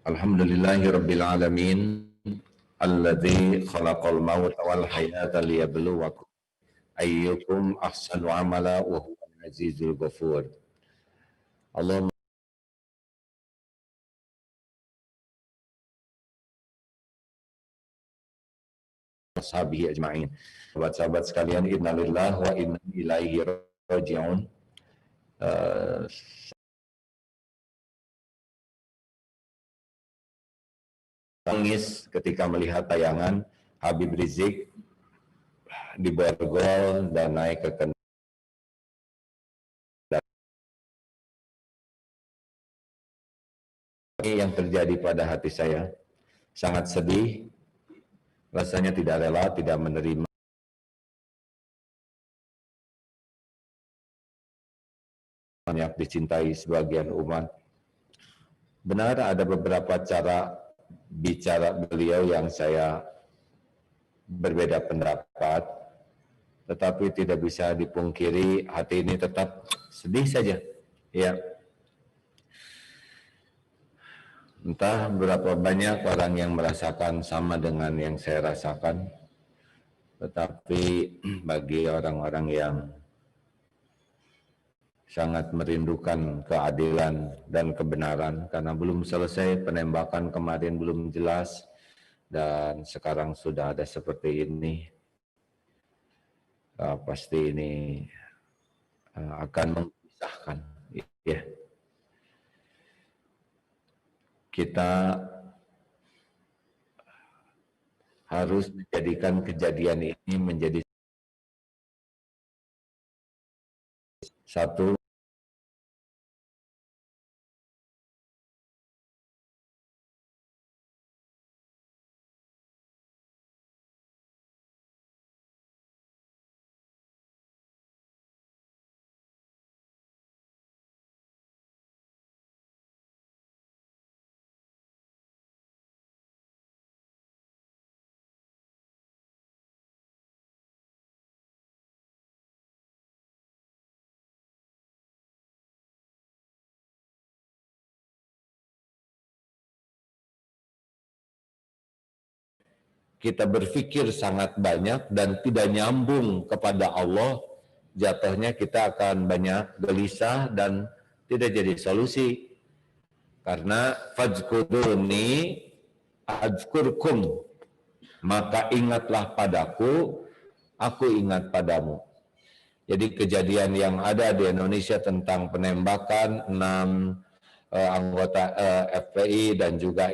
Alhamdulillahi Rabbil Alamin alladzi khalaqal mauta wal hayata liyabluwakum ayyukum ahsanu amala wa huwal azizul ghafur. Allahumma ashabihi ajma'in. Sahabat-sahabat sekalian, innalillahi wa inna ilaihi raji'un. Tangis ketika melihat tayangan Habib Rizik di Borgol dan naik ke kendaraan. Yang terjadi pada hati saya sangat sedih, rasanya tidak rela, tidak menerima. Banyak dicintai sebagian umat. Benar ada beberapa cara bicara beliau yang saya berbeda pendapat, tetapi tidak bisa dipungkiri hati ini tetap sedih saja. Ya, entah berapa banyak orang yang merasakan sama dengan yang saya rasakan, tetapi bagi orang-orang yang sangat merindukan keadilan dan kebenaran, karena belum selesai penembakan kemarin, belum jelas, dan sekarang sudah ada seperti ini, pasti ini akan memisahkan. Ya. Kita harus menjadikan kejadian ini menjadi satu kita berpikir sangat banyak dan tidak nyambung kepada Allah, jatuhnya kita akan banyak gelisah dan tidak jadi solusi. Karena fadzkuruni adzkurkum, maka ingatlah padaku, aku ingat padamu. Jadi kejadian yang ada di Indonesia tentang penembakan 6 anggota FPI dan juga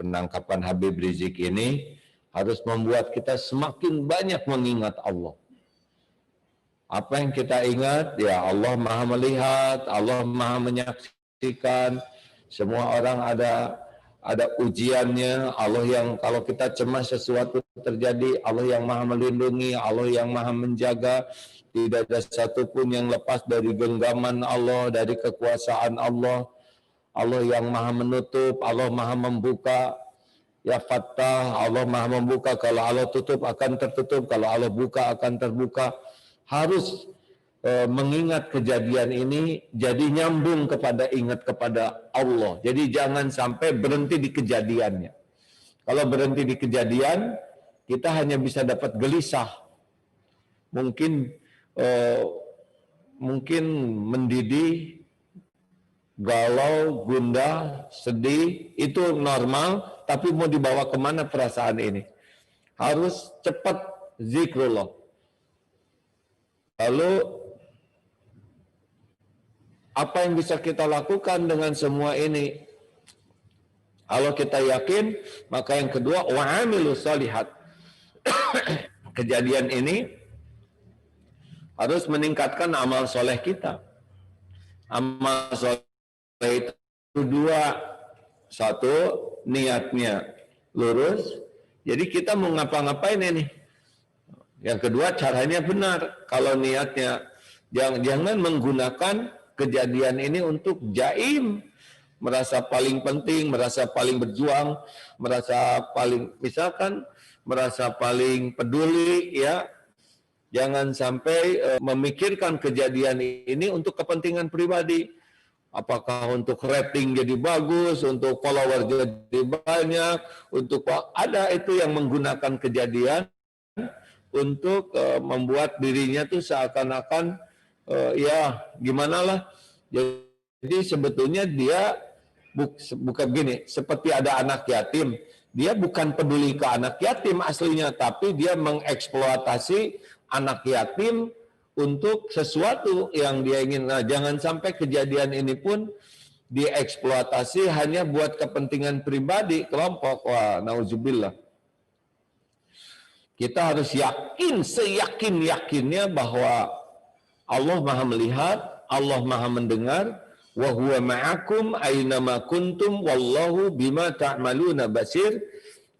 penangkapan Habib Rizik ini harus membuat kita semakin banyak mengingat Allah. Apa yang kita ingat? Ya, Allah Maha melihat, Allah Maha menyaksikan. Semua orang ada ujiannya. Allah yang kalau kita cemas sesuatu terjadi, Allah yang Maha melindungi, Allah yang Maha menjaga. Tidak ada satupun yang lepas dari genggaman Allah, dari kekuasaan Allah. Allah yang Maha menutup, Allah Maha membuka. Ya Fattah, Allah Maha membuka, kalau Allah tutup akan tertutup, kalau Allah buka akan terbuka. Harus mengingat kejadian ini, jadi nyambung kepada ingat kepada Allah. Jadi jangan sampai berhenti di kejadiannya. Kalau berhenti di kejadian, kita hanya bisa dapat gelisah. Mungkin mendidih, galau, gundah, sedih, itu normal, tapi mau dibawa kemana perasaan ini? Harus cepat zikrullah. Lalu, apa yang bisa kita lakukan dengan semua ini? Kalau kita yakin, maka yang kedua, wa'amilu shalihat. Kejadian ini harus meningkatkan amal soleh kita. Amal soleh itu dua, satu niatnya lurus, jadi kita mau ngapa-ngapain ini. Yang kedua caranya benar. Kalau niatnya jangan menggunakan kejadian ini untuk jaim, merasa paling penting, merasa paling berjuang, merasa paling merasa paling peduli, ya. Jangan sampai memikirkan kejadian ini untuk kepentingan pribadi. Apakah untuk rating jadi bagus, untuk follower jadi banyak, untuk ada itu yang menggunakan kejadian untuk membuat dirinya tuh seakan-akan ya gimana lah. Jadi sebetulnya dia bukan gini, seperti ada anak yatim, dia bukan peduli ke anak yatim aslinya, tapi dia mengeksploitasi anak yatim untuk sesuatu yang dia ingin. Nah, jangan sampai kejadian ini pun dieksploitasi hanya buat kepentingan pribadi kelompok. Wah, nauzubillah. Kita harus yakin, seyakin-yakinnya bahwa Allah Maha melihat, Allah Maha mendengar, wa huwa ma'akum aynama kuntum wallahu bima ta'maluna basir,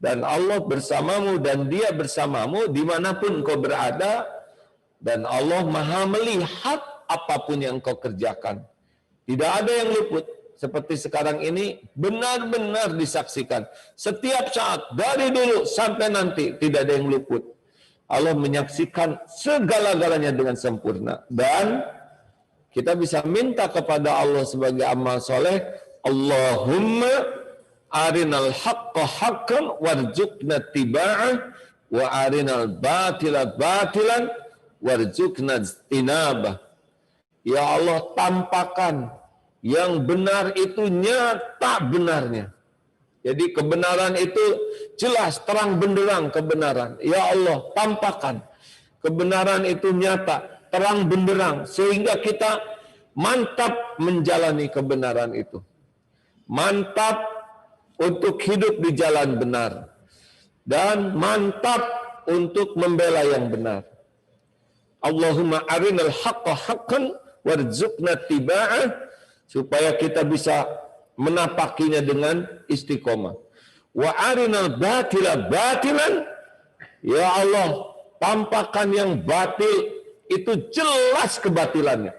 dan Allah bersamamu dan Dia bersamamu dimanapun kau berada, dan Allah Maha melihat apapun yang kau kerjakan. Tidak ada yang luput. Seperti sekarang ini benar-benar disaksikan. Setiap saat, dari dulu sampai nanti, tidak ada yang luput. Allah menyaksikan segala-galanya dengan sempurna. Dan kita bisa minta kepada Allah sebagai amal soleh, Allahumma arinal haqqa haqqan warzuqna tiba'ah wa arinal batila batilan warzuqna tinabah. Ya Allah, tampakkan yang benar itu nyata benarnya. Jadi kebenaran itu jelas, terang benderang kebenaran. Ya Allah, tampakkan kebenaran itu nyata, terang benderang, sehingga kita mantap menjalani kebenaran itu. Mantap untuk hidup di jalan benar. Dan mantap untuk membela yang benar. Allahumma arinal haqqa haqqan warzuqna tiba'ah, supaya kita bisa menapakinya dengan istiqomah. Wa arinal batila batilan, ya Allah, tampakkan yang batil itu jelas kebatilannya.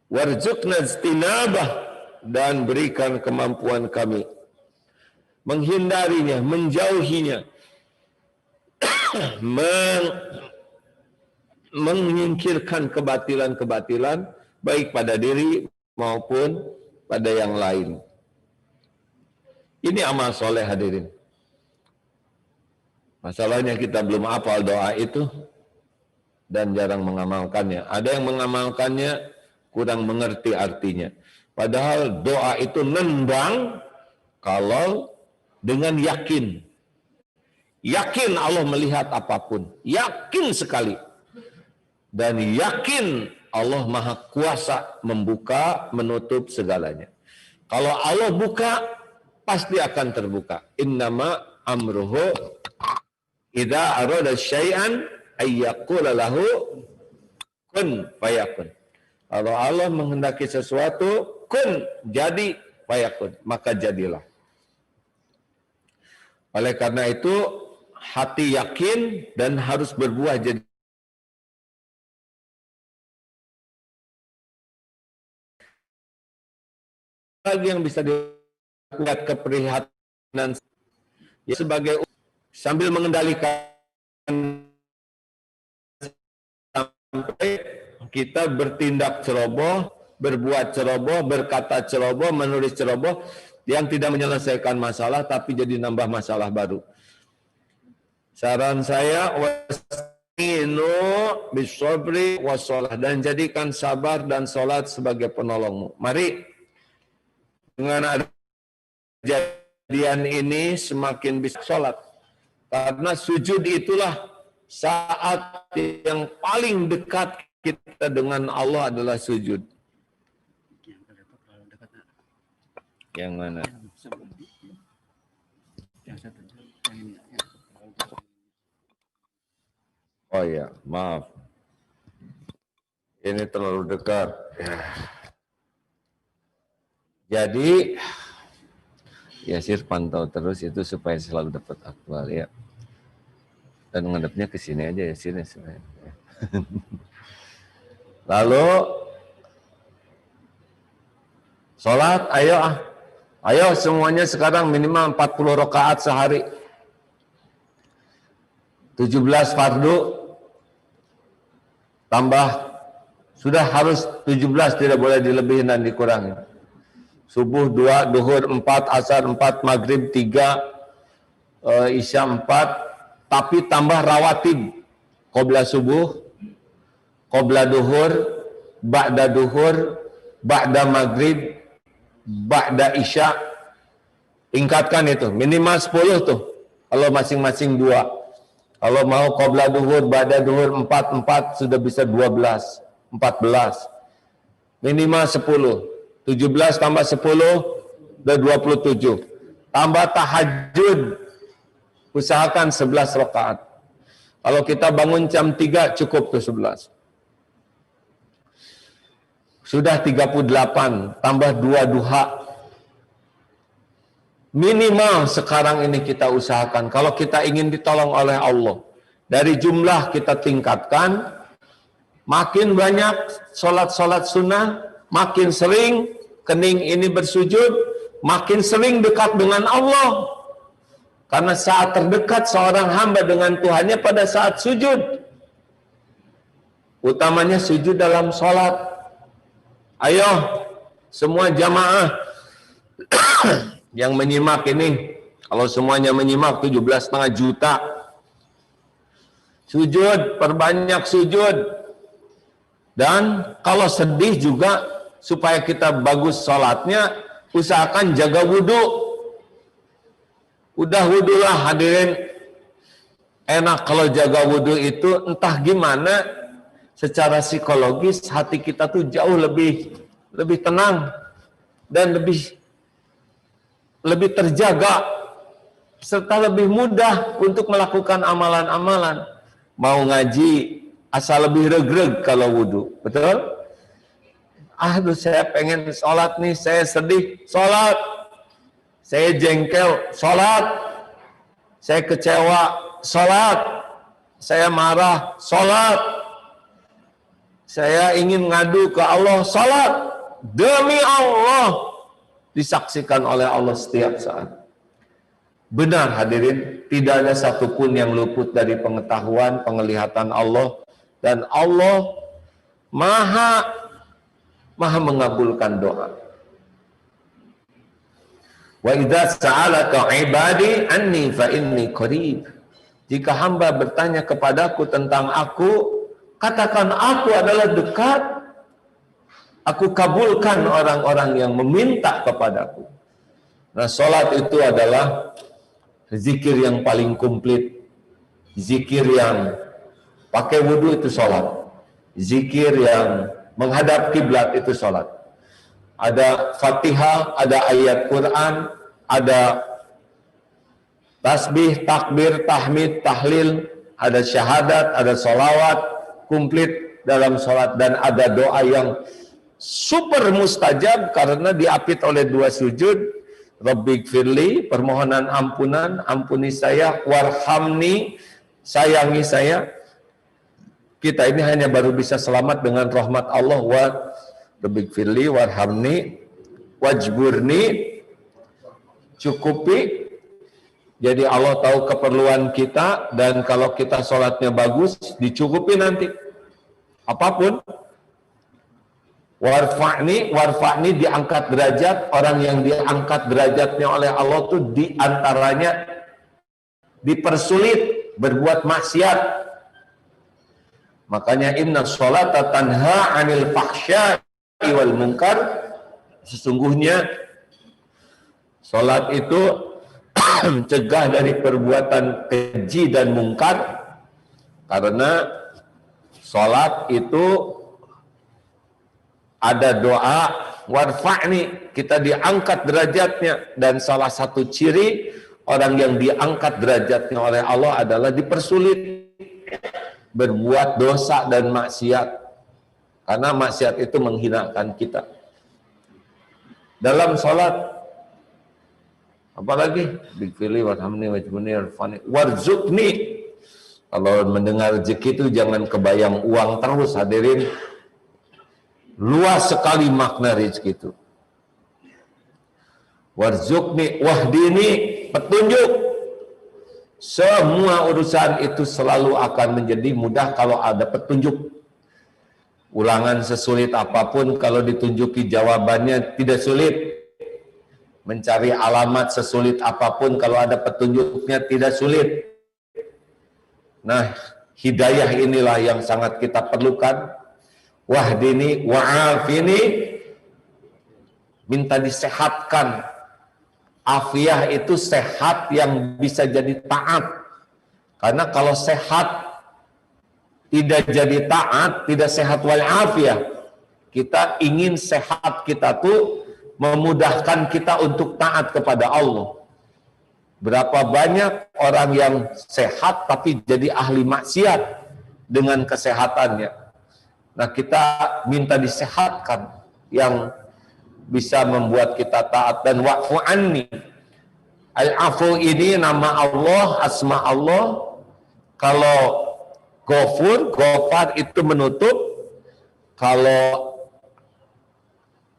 Warzuqna istinabah, dan berikan kemampuan kami menghindarinya, menjauhinya, menyingkirkan kebatilan-kebatilan baik pada diri maupun pada yang lain. Ini amal soleh, hadirin. Masalahnya kita belum hafal doa itu dan jarang mengamalkannya. Ada yang mengamalkannya, kurang mengerti artinya. Padahal doa itu nendang kalau dengan yakin. Yakin Allah melihat apapun. Yakin sekali. Dan yakin Allah Maha Kuasa membuka, menutup segalanya. Kalau Allah buka, pasti akan terbuka. Innama amruhu idza arada syai'an ayyaqula lahu kun fayakun. Kalau Allah menghendaki sesuatu, kun, jadi, fayakun, maka jadilah. Oleh karena itu, hati yakin dan harus berbuah jadi. Lagi yang bisa dilakukan keprihatinan ya, sebagai sambil mengendalikan sampai kita bertindak ceroboh, berbuat ceroboh, berkata ceroboh, menulis ceroboh yang tidak menyelesaikan masalah tapi jadi nambah masalah baru. Saran saya, wasta'inu bisabri wassalah, dan jadikan sabar dan salat sebagai penolongmu. Mari dengan ada kejadian ini semakin bisa sholat. Karena sujud itulah saat yang paling dekat kita dengan Allah adalah sujud. Yang mana? Oh ya, maaf. Ini terlalu dekat. Jadi, ya Sir pantau terus itu supaya selalu dapat aktual ya. Dan ngadepnya ke sini aja ya Sir. Lalu, sholat, ayo semuanya sekarang minimal 40 rakaat sehari. 17 fardu, tambah Sudah harus 17, tidak boleh dilebihin dan dikurangi. Subuh 2, duhur 4, asar 4, maghrib 3, isya 4, tapi tambah rawatib. Qobla subuh, qobla duhur, ba'da duhur, ba'da maghrib, ba'da isya. Tingkatkan itu, minimal 10 tuh. Kalau masing-masing 2. Kalau mau qobla duhur, ba'da duhur 4 sudah bisa 12, 14. Minimal 10. 17 tambah 10 udah 27. Tambah tahajud, usahakan 11 rakaat. Kalau kita bangun jam 3 cukup tuh 11. Sudah 38, tambah 2 duha. Minimal sekarang ini kita usahakan. Kalau kita ingin ditolong oleh Allah, dari jumlah kita tingkatkan, makin banyak sholat-sholat sunnah, makin sering kening ini bersujud, makin sering dekat dengan Allah. Karena saat terdekat seorang hamba dengan Tuhannya pada saat sujud. Utamanya sujud dalam sholat. Ayo, semua jamaah yang menyimak ini, kalau semuanya menyimak 17,5 juta. Sujud, perbanyak sujud. Dan kalau sedih juga, supaya kita bagus sholatnya, usahakan jaga wudhu. Udah wudhu lah hadirin. Enak kalau jaga wudhu itu, entah gimana, secara psikologis hati kita tuh jauh lebih tenang dan lebih terjaga, serta lebih mudah untuk melakukan amalan-amalan. Mau ngaji, asal lebih regreg kalau wudhu, betul? Aduh, saya pengen sholat nih, saya sedih, sholat. Saya jengkel, sholat. Saya kecewa, sholat. Saya marah, sholat. Saya ingin ngadu ke Allah, sholat. Demi Allah, disaksikan oleh Allah setiap saat. Benar hadirin, tidak ada satupun yang luput dari pengetahuan, penglihatan Allah. Dan Allah maha mengabulkan doa. Wa idza sa'alaka 'ibadi anni fa inni qarib. Jika hamba bertanya kepadaku tentang aku, katakan aku adalah dekat. Aku kabulkan orang-orang yang meminta kepadaku. Nah, salat itu adalah zikir yang paling komplit. Zikir yang pakai wudu itu salat. Zikir yang menghadap kiblat itu salat. Ada Fatihah, ada ayat Quran, ada tasbih, takbir, tahmid, tahlil, ada syahadat, ada sholawat, komplit dalam sholat. Dan ada doa yang super mustajab karena diapit oleh 2 sujud. Rabbighfirli, permohonan ampunan, ampuni saya, warhamni, sayangi saya. Kita ini hanya baru bisa selamat dengan rahmat Allah. Rabbighfirli warhamni wajburni, cukupi. Jadi Allah tahu keperluan kita, dan kalau kita sholatnya bagus, dicukupi nanti apapun. Warfa'ni diangkat derajat. Orang yang diangkat derajatnya oleh Allah tuh diantaranya dipersulit berbuat maksiat. Makanya inna sholata tanha 'anil fahsya'i wal munkar. Sesungguhnya sholat itu mencegah dari perbuatan keji dan mungkar, karena sholat itu ada doa warfa'ni, kita diangkat derajatnya. Dan salah satu ciri orang yang diangkat derajatnya oleh Allah adalah dipersulit berbuat dosa dan maksiat. Karena maksiat itu menghinakan kita. Dalam sholat, apalagi bikfili warhamni wajbuni warzuqni. Kalau mendengar rezeki itu jangan kebayang uang terus hadirin. Luas sekali makna rezeki itu. Warzuqni wahdini, petunjuk. Semua urusan itu selalu akan menjadi mudah kalau ada petunjuk. Ulangan sesulit apapun kalau ditunjuki jawabannya tidak sulit. Mencari alamat sesulit apapun kalau ada petunjuknya tidak sulit. Nah, hidayah inilah yang sangat kita perlukan. Wahdini wa'afini, minta disehatkan. Afiah itu sehat yang bisa jadi taat. Karena kalau sehat tidak jadi taat, tidak sehat wal afiyah. Kita ingin sehat kita tuh memudahkan kita untuk taat kepada Allah. Berapa banyak orang yang sehat tapi jadi ahli maksiat dengan kesehatannya. Nah, kita minta disehatkan yang bisa membuat kita taat. Dan wa'fu anni. Al-afu ini nama Allah, asma Allah. Kalau Ghafur, Ghafar itu menutup. Kalau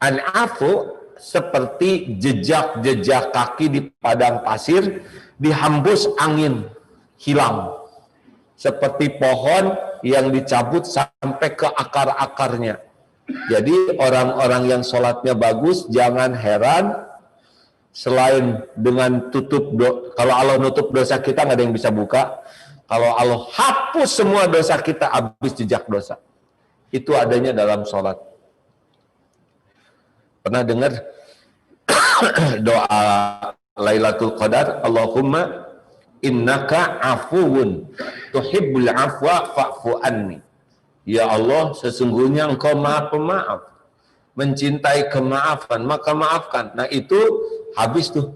An-afu seperti jejak-jejak kaki di padang pasir, dihembus angin, hilang. Seperti pohon yang dicabut sampai ke akar-akarnya. Jadi orang-orang yang sholatnya bagus, jangan heran. Selain dengan kalau Allah nutup dosa kita, nggak ada yang bisa buka. Kalau Allah hapus semua dosa kita, habis jejak dosa. Itu adanya dalam sholat. Pernah dengar doa Lailatul Qadar? Allahumma innaka afuwun tuhibbul afwa fa'fu anni. Ya Allah, sesungguhnya Engkau Maha Pemaaf, mencintai kemaafan, maka maafkan. Nah, itu habis tuh.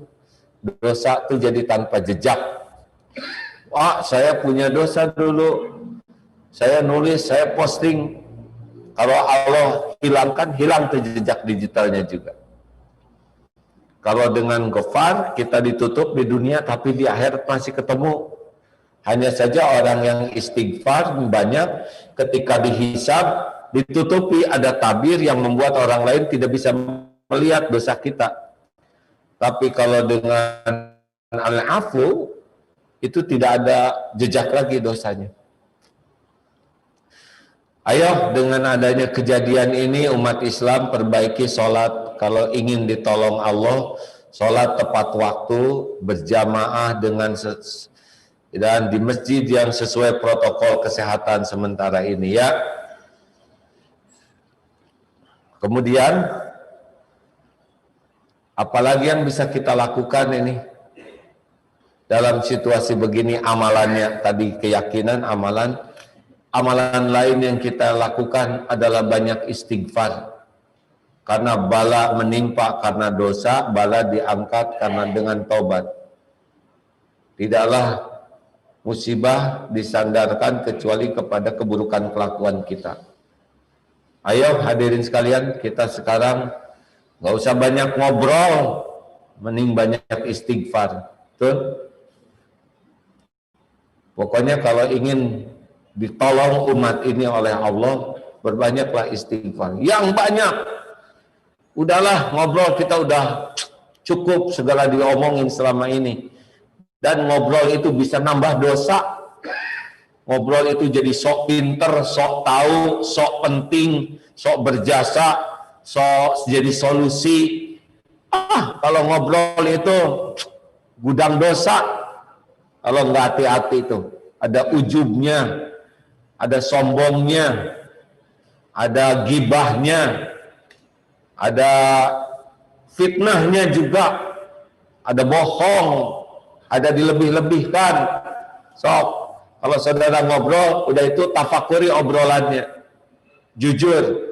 Dosa itu jadi tanpa jejak. Wah, saya punya dosa dulu, saya nulis, saya posting. Kalau Allah hilangkan, hilang tuh jejak digitalnya juga. Kalau dengan Ghafar, kita ditutup di dunia, tapi di akhirat masih ketemu. Hanya saja orang yang istighfar banyak, ketika dihisab, ditutupi, ada tabir yang membuat orang lain tidak bisa melihat dosa kita. Tapi kalau dengan al-afu, itu tidak ada jejak lagi dosanya. Ayo, dengan adanya kejadian ini umat Islam perbaiki sholat. Kalau ingin ditolong Allah, sholat tepat waktu, berjamaah dan di masjid yang sesuai protokol kesehatan sementara ini ya. Kemudian apalagi yang bisa kita lakukan ini dalam situasi begini? Amalannya tadi keyakinan, amalan lain yang kita lakukan adalah banyak istighfar. Karena bala menimpa karena dosa, bala diangkat karena dengan taubat. Tidaklah musibah disandarkan kecuali kepada keburukan kelakuan kita. Ayo hadirin sekalian, kita sekarang nggak usah banyak ngobrol, mending banyak istighfar. Betul? Pokoknya kalau ingin ditolong umat ini oleh Allah, berbanyaklah istighfar. Yang banyak. Udahlah ngobrol, kita udah cukup segala diomongin selama ini. Dan ngobrol itu bisa nambah dosa. Ngobrol itu jadi sok pinter, sok tahu, sok penting, sok berjasa, sok jadi solusi. Kalau ngobrol itu gudang dosa. Kalau nggak hati-hati itu, ada ujubnya, ada sombongnya, ada gibahnya, ada fitnahnya juga, ada bohong, ada dilebih-lebihkan. Sok, kalau saudara ngobrol, udah itu tafakuri obrolannya, jujur.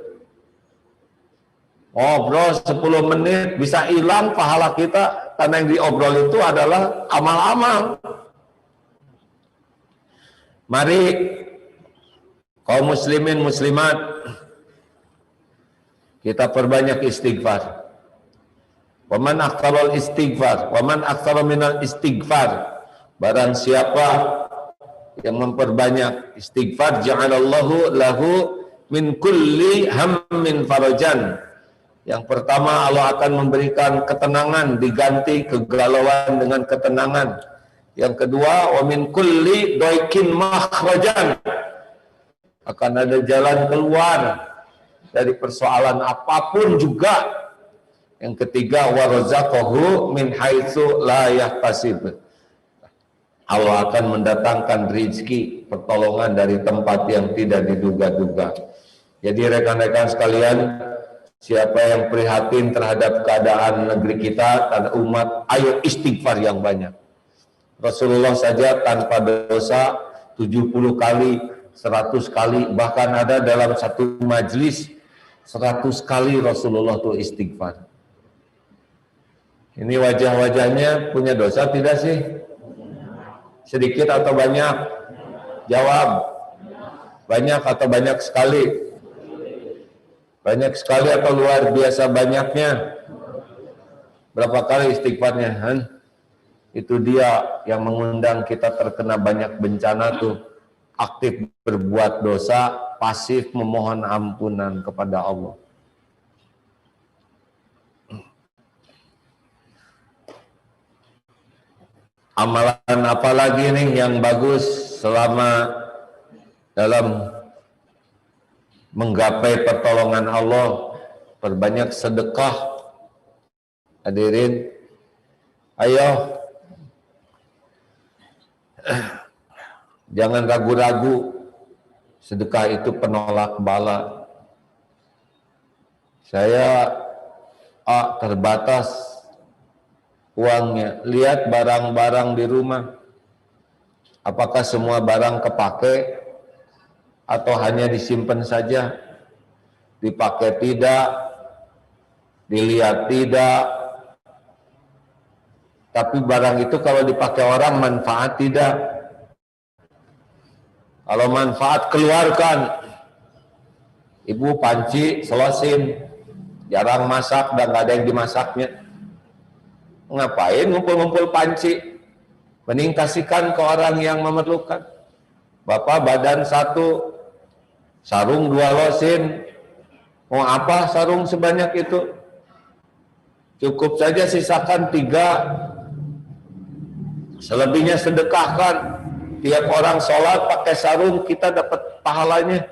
Ngobrol 10 menit bisa hilang pahala kita, karena yang diobrol itu adalah amal-amal. Mari kaum muslimin muslimat, kita perbanyak istighfar. Waman aktsarul istighfar, waman aktsara minal istighfar. Barang siapa yang memperbanyak istighfar, ja'alallahu lahu min kulli hammin farajan. Yang pertama, Allah akan memberikan ketenangan, diganti kegalauan dengan ketenangan. Yang kedua, wa min kulli daikin makhrajan. Akan ada jalan keluar dari persoalan apapun juga. Yang ketiga, warzaqahu min haitsu la yahtasib. Allah akan mendatangkan rezeki, pertolongan dari tempat yang tidak diduga-duga. Jadi rekan-rekan sekalian, siapa yang prihatin terhadap keadaan negeri kita dan umat, ayo istighfar yang banyak. Rasulullah saja tanpa dosa 70 kali, 100 kali, bahkan ada dalam satu majlis 100 kali Rasulullah itu istighfar. Ini wajah-wajahnya punya dosa tidak sih? Sedikit atau banyak? Jawab. Banyak atau banyak sekali? Banyak sekali atau luar biasa banyaknya? Berapa kali istighfarnya? Itu dia yang mengundang kita terkena banyak bencana tuh. Aktif berbuat dosa, pasif memohon ampunan kepada Allah. Amalan apa lagi nih yang bagus selama dalam menggapai pertolongan Allah? Perbanyak sedekah. Hadirin, ayo, jangan ragu-ragu. Sedekah itu penolak bala. Saya terbatas uangnya. Lihat barang-barang di rumah. Apakah semua barang kepake atau hanya disimpan saja? Dipakai tidak, dilihat tidak. Tapi barang itu kalau dipakai orang manfaat tidak. Kalau manfaat keluarkan. Ibu panci selosin, jarang masak dan nggak ada yang dimasaknya. Ngapain ngumpul-ngumpul panci? Mending kasihkan ke orang yang memerlukan. Bapak badan 1, sarung 2 losin. Mau apa sarung sebanyak itu? Cukup saja sisakan 3. Selebihnya sedekahkan. Tiap orang sholat pakai sarung, kita dapat pahalanya.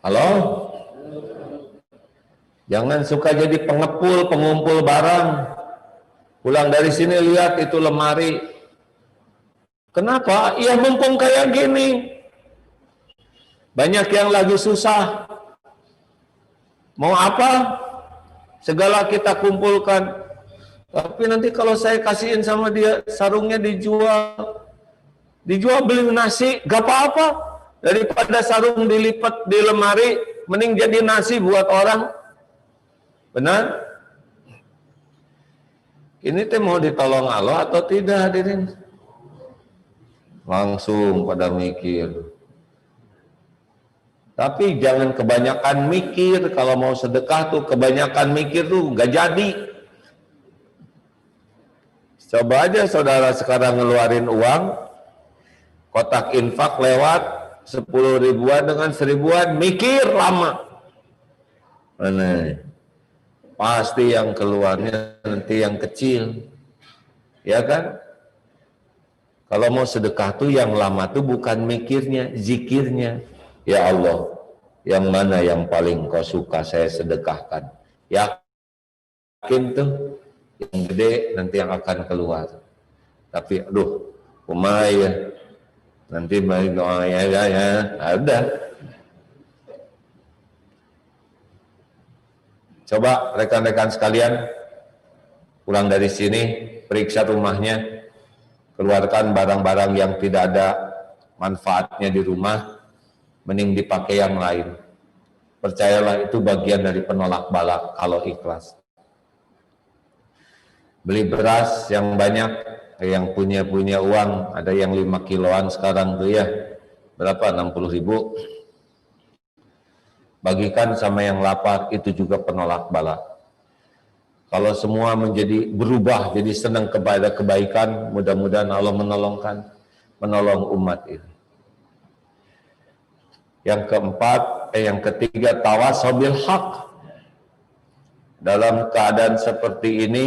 Halo? Jangan suka jadi pengepul, pengumpul barang. Pulang dari sini lihat itu lemari. Kenapa? Ya mumpung kayak gini. Banyak yang lagi susah. Mau apa? Segala kita kumpulkan. Tapi nanti kalau saya kasihin sama dia, sarungnya dijual beli nasi, gak apa-apa. Daripada sarung dilipat di lemari, mending jadi nasi buat orang. Benar? Ini teh mau ditolong Allah atau tidak, hadirin? Langsung pada mikir. Tapi jangan kebanyakan mikir. Kalau mau sedekah tuh kebanyakan mikir tuh gak jadi. Coba aja saudara sekarang ngeluarin uang, kotak infak lewat 10 ribuan dengan 1000-an, mikir lama. Mana? Pasti yang keluarnya nanti yang kecil. Ya kan? Kalau mau sedekah tuh yang lama tuh bukan mikirnya, zikirnya. Ya Allah, yang mana yang paling kau suka saya sedekahkan. Yakin tuh. Yang gede nanti yang akan keluar. Tapi aduh, kumaya nanti balik doa ya, udah. Coba rekan-rekan sekalian pulang dari sini, periksa rumahnya, keluarkan barang-barang yang tidak ada manfaatnya di rumah, mending dipakai yang lain. Percayalah itu bagian dari penolak bala kalau ikhlas. Beli beras yang banyak, yang punya uang, ada yang 5 kiloan sekarang tuh ya, berapa? 60 ribu. Bagikan sama yang lapar, itu juga penolak bala. Kalau semua menjadi berubah, jadi senang kepada kebaikan, mudah-mudahan Allah menolong umat ini. Yang keempat, yang ketiga, tawasau bil haq. Dalam keadaan seperti ini,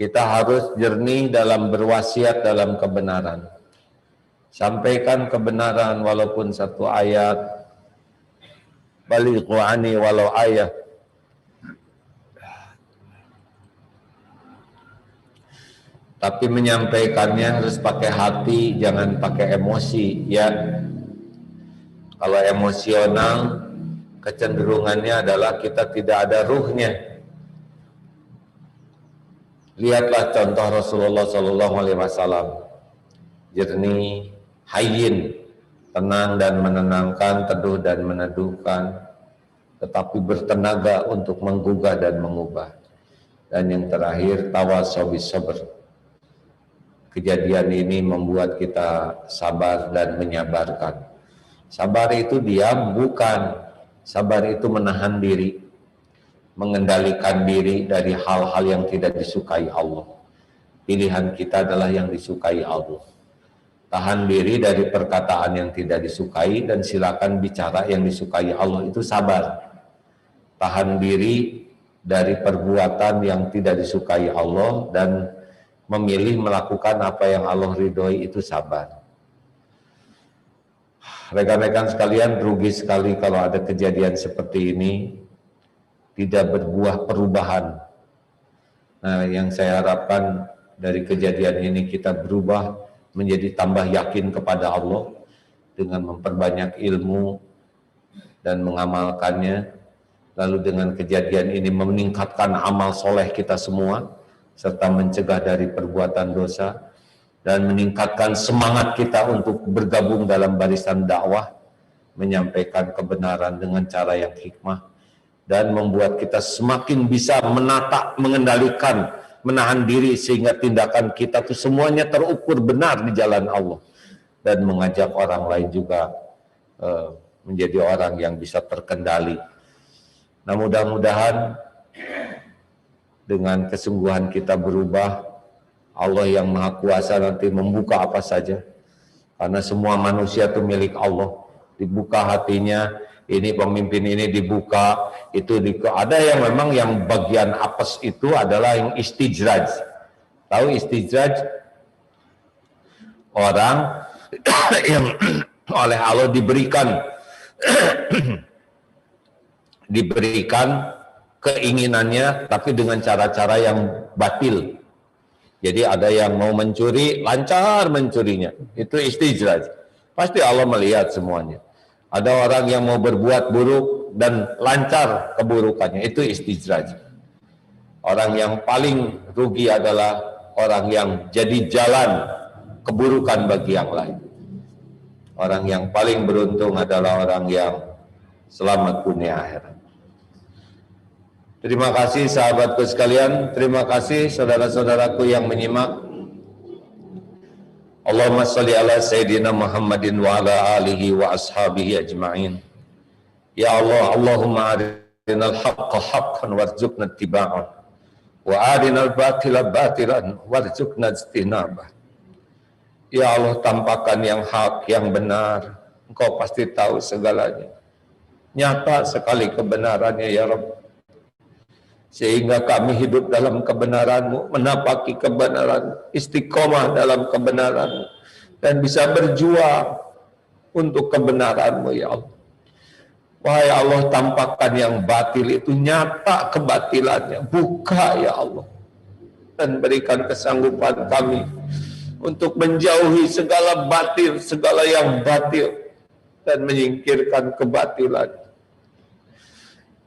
kita harus jernih dalam berwasiat dalam kebenaran. Sampaikan kebenaran walaupun satu ayat. Balighu anni walau ayat. Tapi menyampaikannya harus pakai hati, jangan pakai emosi, ya. Kalau emosional, kecenderungannya adalah kita tidak ada ruhnya. Lihatlah contoh Rasulullah SAW, jernih, hayyin, tenang dan menenangkan, teduh dan meneduhkan, tetapi bertenaga untuk menggugah dan mengubah. Dan yang terakhir, tawasaw bis sabr. Kejadian ini membuat kita sabar dan menyabarkan. Sabar itu diam, bukan. Sabar itu menahan diri, mengendalikan diri dari hal-hal yang tidak disukai Allah. Pilihan kita adalah yang disukai Allah. Tahan diri dari perkataan yang tidak disukai dan silakan bicara yang disukai Allah, itu sabar. Tahan diri dari perbuatan yang tidak disukai Allah dan memilih melakukan apa yang Allah ridhoi, itu sabar. Rekan-rekan sekalian, rugi sekali kalau ada kejadian seperti ini tidak berbuah perubahan. Nah, yang saya harapkan dari kejadian ini kita berubah menjadi tambah yakin kepada Allah dengan memperbanyak ilmu dan mengamalkannya. Lalu dengan kejadian ini meningkatkan amal soleh kita semua, serta mencegah dari perbuatan dosa, dan meningkatkan semangat kita untuk bergabung dalam barisan dakwah, menyampaikan kebenaran dengan cara yang hikmah, dan membuat kita semakin bisa menata, mengendalikan, menahan diri sehingga tindakan kita itu semuanya terukur benar di jalan Allah, dan mengajak orang lain juga menjadi orang yang bisa terkendali. Nah, mudah-mudahan dengan kesungguhan kita berubah, Allah yang Maha Kuasa nanti membuka apa saja, karena semua manusia itu milik Allah. Dibuka hatinya, ini pemimpin ini dibuka, itu ada yang memang yang bagian apes itu adalah yang istijraj. Tahu istijraj? Orang yang oleh Allah diberikan keinginannya, tapi dengan cara-cara yang batil. Jadi ada yang mau mencuri, lancar mencurinya, itu istijraj. Pasti Allah melihat semuanya. Ada orang yang mau berbuat buruk dan lancar keburukannya, itu istijraj. Orang yang paling rugi adalah orang yang jadi jalan keburukan bagi yang lain. Orang yang paling beruntung adalah orang yang selamat dunia akhirat. Terima kasih sahabatku sekalian, terima kasih saudara-saudaraku yang menyimak. Allahumma shalli ala Sayyidina Muhammadin wa ala alihi wa ashabihi ajma'in. Ya Allah, Allahumma arinal haqqa haqqan warzuqna ittiba'ah, wa arinal batila batilan warzuqna ijtinabah. Ya Allah, tampakkan yang hak, yang benar. Engkau pasti tahu segalanya. Nyata sekali kebenarannya ya Rabb. Sehingga kami hidup dalam kebenaran-Mu, menapaki kebenaran, istiqomah dalam kebenaran-Mu, dan bisa berjuang untuk kebenaran-Mu ya Allah. Wahai Allah, tampakkan yang batil itu, nyata kebatilannya, buka ya Allah, dan berikan kesanggupan kami untuk menjauhi segala batil, segala yang batil, dan menyingkirkan kebatilan.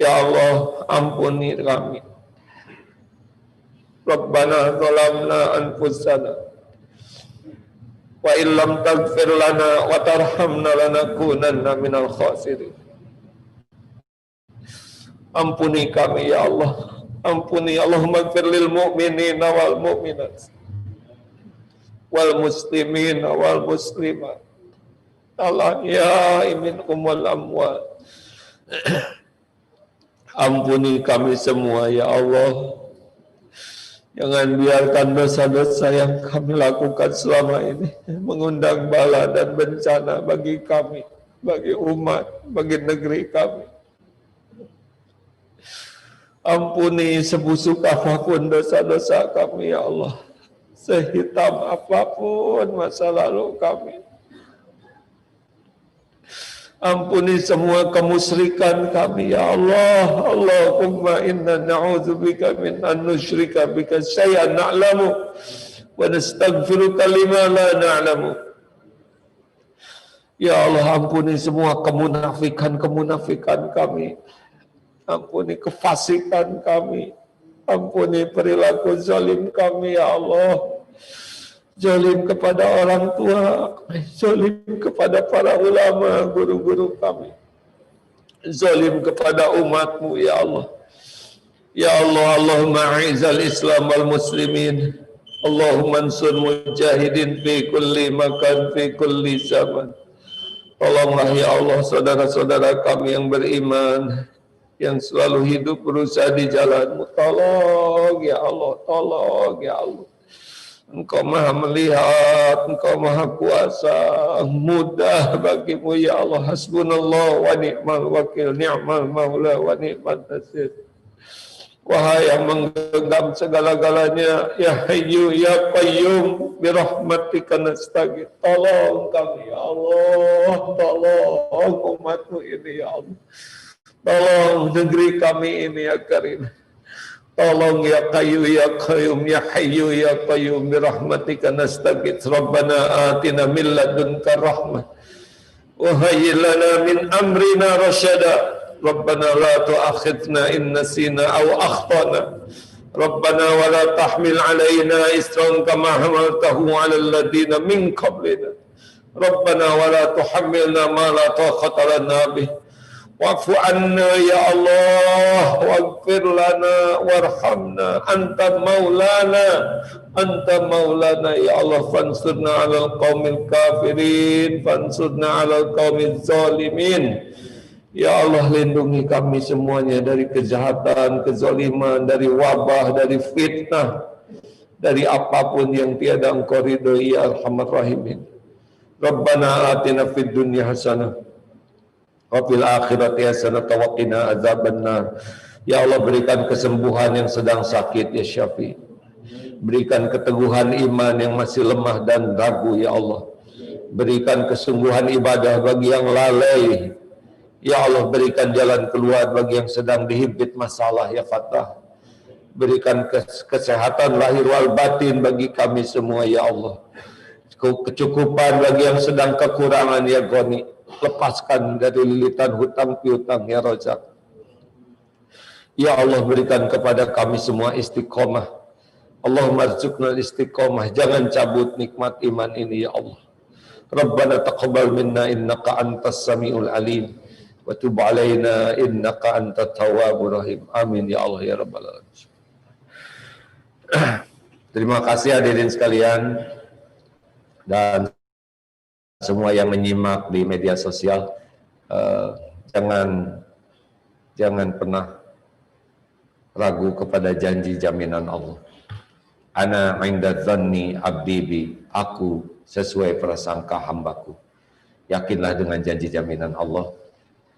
Ya Allah, ampuni kami. Rabbana zalamna anfusana wa illam taghfir lana wa tarhamna lanakunanna minal khasirin. Ampuni kami ya Allah. Ampuni, Allahumma ighfir lil mu'minina wal mu'minat wal muslimina wal muslimat. Allah ya minhum wal amwat. Ampuni kami semua ya Allah. Jangan biarkan dosa-dosa yang kami lakukan selama ini mengundang bala dan bencana bagi kami, bagi umat, bagi negeri kami. Ampuni sebusuk apapun dosa-dosa kami ya Allah, sehitam apapun masa lalu kami. Ampuni semua kemusyrikan kami ya Allah. Allahumma inna na'udzubika min an nusyrika bika syai'an na'lamu wa nastaghfiruka lima la na'lamu. Ya Allah, ampuni semua kemunafikan kami. Ampuni kefasikan kami. Ampuni perilaku zalim kami ya Allah. Zalim kepada orang tua, zalim kepada para ulama, guru-guru kami, zalim kepada umatmu ya Allah. Ya Allah, Allahumma a'izal Islam wal muslimin, Allahumma ansur mujahidin fi kulli makan, fi kulli zaman. Tolonglah ya Allah saudara-saudara kami yang beriman, yang selalu hidup berusaha di jalan-Mu. Tolong ya Allah, tolong ya Allah. Engkau maha melihat, Engkau maha kuasa, mudah bagimu ya Allah. Hasbunallah wa ni'mal wakil, ni'mal maula wa ni'mal nasir. Wahai yang menggenggam segala-galanya, ya Hayyu ya Qayyum, birahmatika nastaghith. Tolong kami ya Allah, tolong umatmu ini ya Allah. Tolong negeri kami ini ya Karim. Tolong ya Qayyu ya Qayyum ya Hayyu ya Qayyum birahmatika nastaghith. Rabbana atina min ladunka rahmah wa hayyi lana min amrina rasyada. Rabbana la tu'akhidna in nasina aw akhtana. Rabbana wa la tahmil alaina isran kama hamaltahu 'ala alladhina min qablina. Rabbana wa la tuhammilna ma la taqata lana bih. Wa'fu anna ya Allah, waghfir lana warhamna, anta maulana ya Allah, fansurna 'alal qaumil kafirin, fansurna 'alal qaumil zalimin. Ya Allah, lindungi kami semuanya dari kejahatan, kezaliman, dari wabah, dari fitnah, dari apapun yang tiada Engkau ridhoi ya Arhamar Rahimin. Rabbana atina fid dunya hasanah wa fil akhirati hasanah wa qina adzabannar. Ya Allah, berikan kesembuhan yang sedang sakit ya Syafi. Berikan keteguhan iman yang masih lemah dan ragu ya Allah. Berikan kesungguhan ibadah bagi yang lalai. Ya Allah, berikan jalan keluar bagi yang sedang dihimpit masalah ya Fattah. Berikan kesehatan lahir wal batin bagi kami semua ya Allah. Kecukupan bagi yang sedang kekurangan ya Ghani. Lepaskan dari lilitan hutang piutang ya Razak. Ya Allah, berikan kepada kami semua istiqomah. Allahumma rzuqna istiqomah. Jangan cabut nikmat iman ini ya Allah. Rabbana taqabbal minna innaka antas samiul alim. Wa tub alaina innaka antat tawwabur rahim. Amin ya Allah ya rabbal alamin. Terima kasih hadirin sekalian dan semua yang menyimak di media sosial. Jangan pernah ragu kepada janji jaminan Allah. Ana 'inda dzanni 'abdi bi, aku sesuai prasangka hambaku. Yakinlah dengan janji jaminan Allah.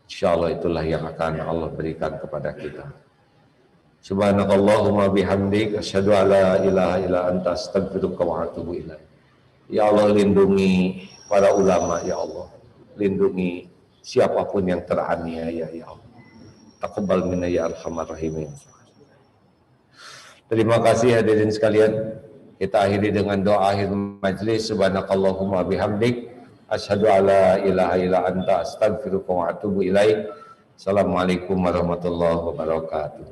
Insyaallah itulah yang akan Allah berikan kepada kita. Subhanakallahumma bihamdik asyhadu alla ilaha illa anta astaghfiruka wa atubu ilaik. Ya Allah, lindungi para ulama ya Allah. Lindungi siapapun yang teraniaya ya Allah. Taqabbal minna ya arhamar rahimin. Terima kasih hadirin sekalian. Kita akhiri dengan doa akhir majlis. Subhanakallahumma bihamdik asyhadu alla ilaha illa anta astaghfiruka wa atubu ilaik. Assalamualaikum warahmatullahi wabarakatuh.